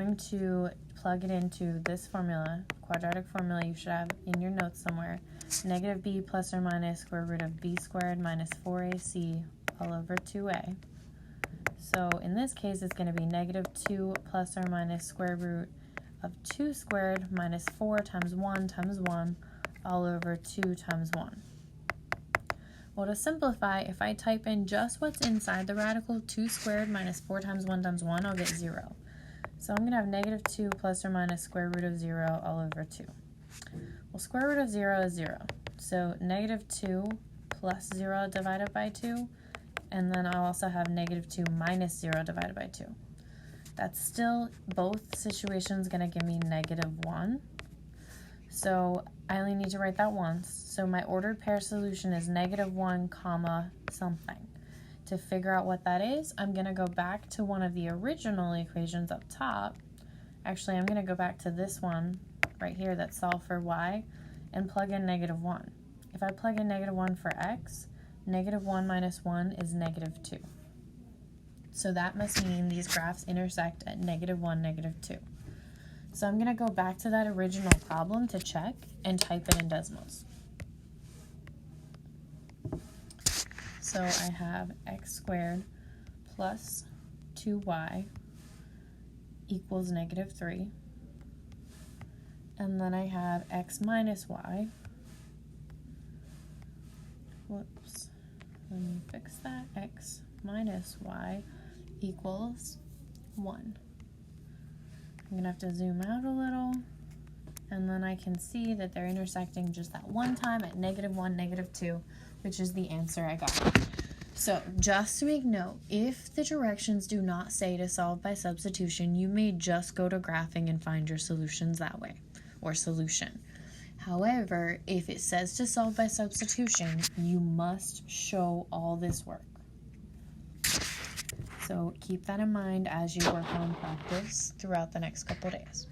time to plug it into this formula, quadratic formula you should have in your notes somewhere. Negative b plus or minus square root of b squared minus 4ac all over 2a. So in this case, it's going to be negative 2 plus or minus square root of 2 squared minus 4 times 1 all over 2 times 1. Well, to simplify, if I type in just what's inside the radical, 2 squared minus 4 times 1, I'll get 0. So I'm going to have negative 2 plus or minus square root of 0 all over 2. Well, square root of 0 is 0. So negative 2 plus 0 divided by 2, and then I'll also have negative 2 minus 0 divided by 2. That's still, both situations, going to give me negative 1. So I only need to write that once. So my ordered pair solution is negative 1 comma something. To figure out what that is, I'm going to go back to one of the original equations up top. Actually, I'm going to go back to this one right here that solved for y and plug in negative 1. If I plug in negative 1 for x, negative 1 minus 1 is negative 2. So that must mean these graphs intersect at negative 1, negative 2. So I'm going to go back to that original problem to check and type it in decimals. So I have x squared plus 2y equals negative 3. And then I have x minus y. Whoops. Let me fix that. X minus y equals 1. I'm going to have to zoom out a little, and then I can see that they're intersecting just that one time at negative 1, negative 2, which is the answer I got. So just to make note, if the directions do not say to solve by substitution, you may just go to graphing and find your solutions that way, or solution. However, if it says to solve by substitution, you must show all this work. So keep that in mind as you work on practice throughout the next couple days.